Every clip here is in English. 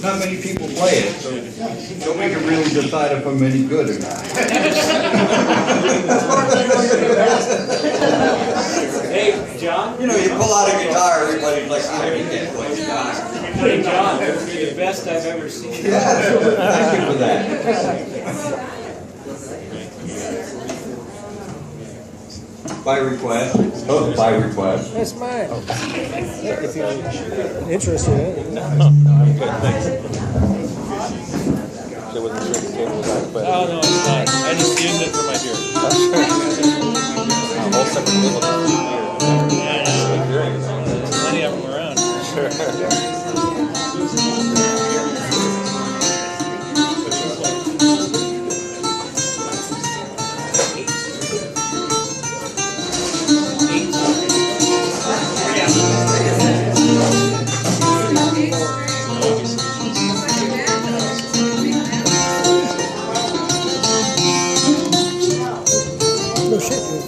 not many people play it, so nobody can really decide if I'm any good or not. Hey, John? You know, you pull out a guitar, everybody's like, oh, you can't play guitar. Hey, John, you're the best I've ever seen. Yeah, thank you for that. By request. Oh, by request. That's mine. If you're interested in it. No, I'm good, thanks. I wasn't sure the table was out, but... Oh, no, it's not. I just used it for my beer. A whole separate table for beer. Yeah, there's plenty of them around. Sure. No shit, dude.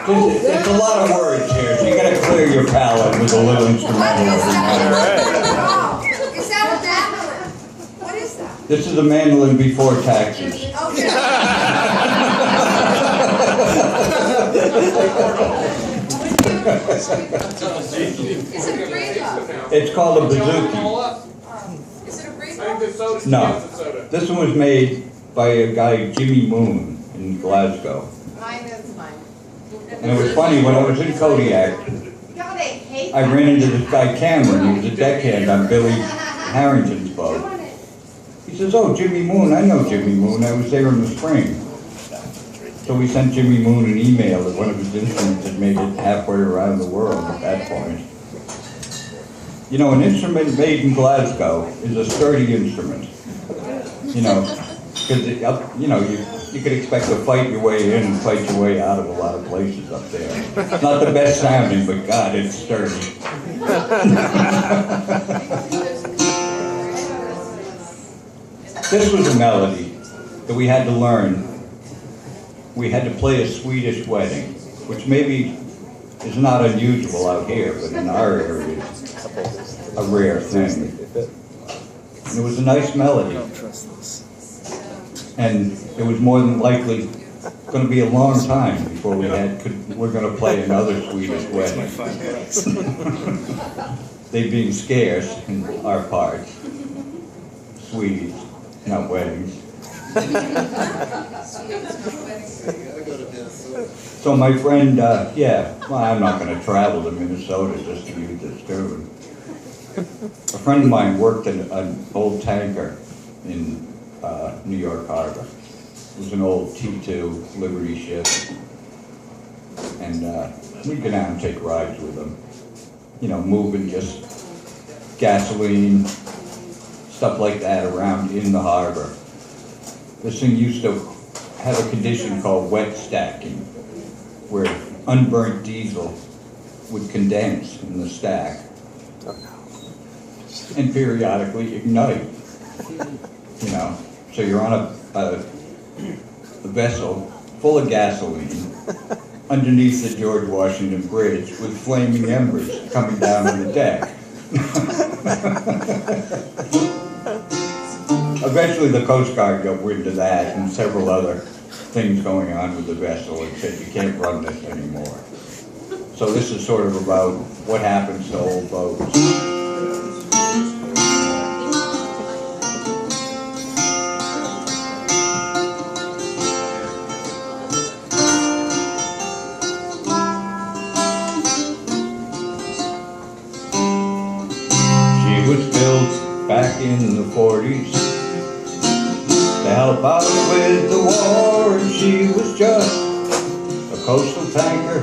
There's a lot of words here, so you gotta clear your palate with a little instrumental. Is that what that? What is that? This is a mandolin before taxes. Okay. Is it a rainbow? It's called a bouzouki. Is it a rainbow? No, this one was made by a guy, Jimmy Moon, in Glasgow. Mine is mine. And it was funny, when I was in Kodiak, God, they hate I ran into this guy Cameron, he was a deckhand on Billy Harrington's boat. He says, oh, Jimmy Moon, I know Jimmy Moon, I was there in the spring. So we sent Jimmy Moon an email that one of his instruments had made it halfway around the world at that point. You know, an instrument made in Glasgow is a sturdy instrument. You know, because, you know, you could expect to fight your way in and fight your way out of a lot of places up there. It's not the best sounding, but God, it's sturdy. This was a melody that we had to learn. We had to play a Swedish wedding, which maybe is not unusual out here, but in our area it's a rare thing. And it was a nice melody. And it was more than likely going to be a long time before we're going to play another Swedish wedding. They being scarce in our parts. Swedes, not weddings. So my friend, well, I'm not going to travel to Minnesota just to use this tune. A friend of mine worked in an old tanker in New York Harbor. It was an old T2 Liberty ship. And we'd go down and take rides with him. You know, moving just gasoline, stuff like that around in the harbor. This thing used to have a condition called wet stacking, where unburnt diesel would condense in the stack and periodically ignite. You know, so you're on a vessel full of gasoline underneath the George Washington Bridge with flaming embers coming down on the deck. Eventually the Coast Guard got wind of that and several other things going on with the vessel and said, you can't run this anymore. So this is sort of about what happens to old boats. She was built back in the 40s to help out with the war, and she was just a coastal tanker.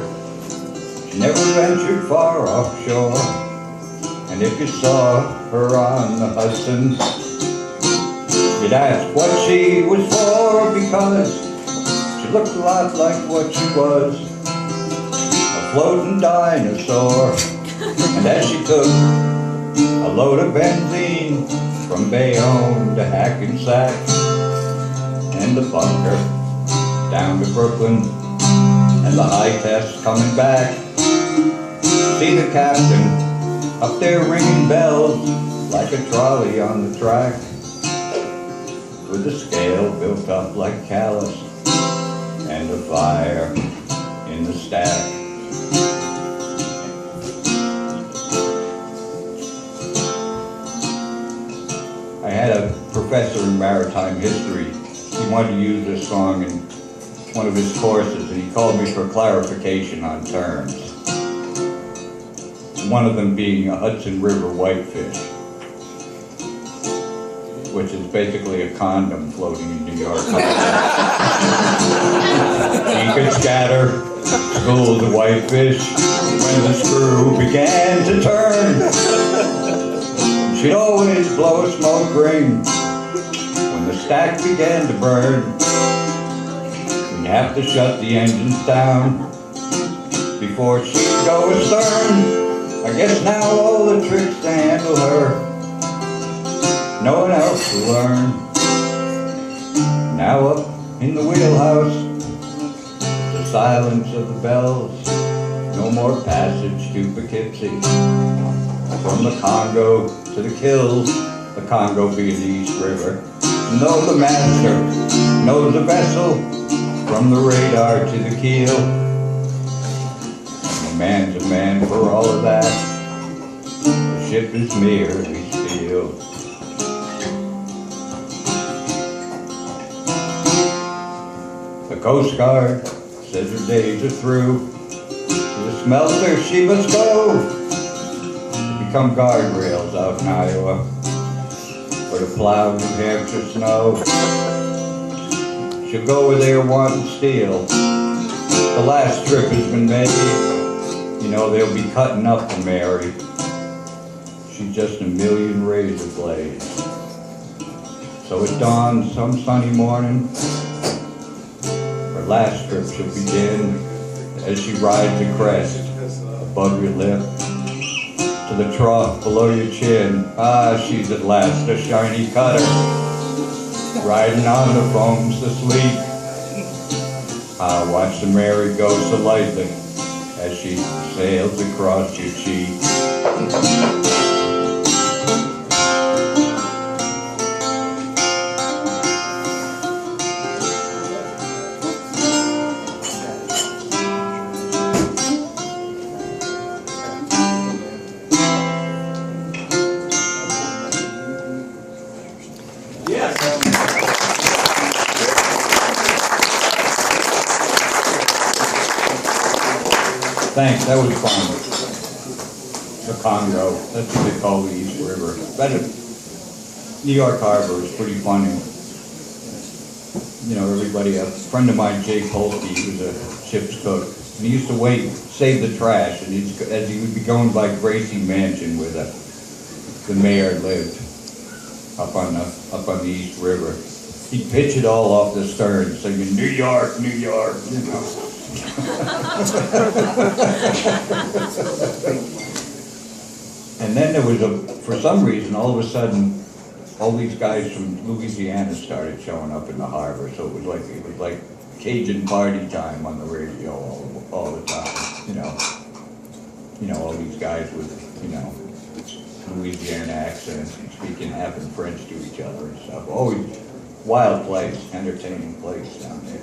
She never ventured far offshore, and if you saw her on the Hudson, you'd ask what she was for, because she looked a lot like what she was, a floating dinosaur. And as she took a load of benzene from Bayonne to Hackensack and the bunker down to Brooklyn and the high test coming back, see the captain up there ringing bells like a trolley on the track, with the scale built up like callus and a fire in the stack. I had a professor in maritime history. He wanted to use this song in one of his courses, and he called me for clarification on terms. One of them being a Hudson River whitefish, which is basically a condom floating in New York. He could scatter schools of whitefish when the screw began to turn. She'd always blow a smoke ring when the stack began to burn. We'd have to shut the engines down before she'd go astern. I guess now all the tricks to handle her, no one else will learn. Now up in the wheelhouse, the silence of the bells, no more passage to Poughkeepsie. From the Congo to the Kills, the Congo being the East River. Know the master, knows the vessel, from the radar to the keel. A man's a man for all of that. The ship is merely steel. The Coast Guard says her days are through. To the smelter she must go. Become guardrails out in Iowa, or to plow New Hampshire snow. She'll go where they're wanting steel. The last trip has been made. You know they'll be cutting up for Mary. She's just a million razor blades. So at dawn some sunny morning, her last trip shall begin as she rides the crest above your lip. To the trough below your chin. Ah, she's at last a shiny cutter, riding on the foams to sleep. Ah, watch the Mary go so lightly as she sails across your cheek. Thanks, that was fun. The Congo, that's what they call the East River. New York Harbor is pretty funny. You know, everybody, a friend of mine, Jay Polsky, he was a ship's cook, and he used to save the trash, and as he would be going by Gracie Mansion where the mayor lived, up on the East River. He'd pitch it all off the stern, singing, New York, New York, you know. And then there was for some reason, all of a sudden, all these guys from Louisiana started showing up in the harbor. So it was like Cajun party time on the radio all the time. You know, all these guys with Louisiana accents and speaking half in French to each other and stuff. Always wild place, entertaining place down there.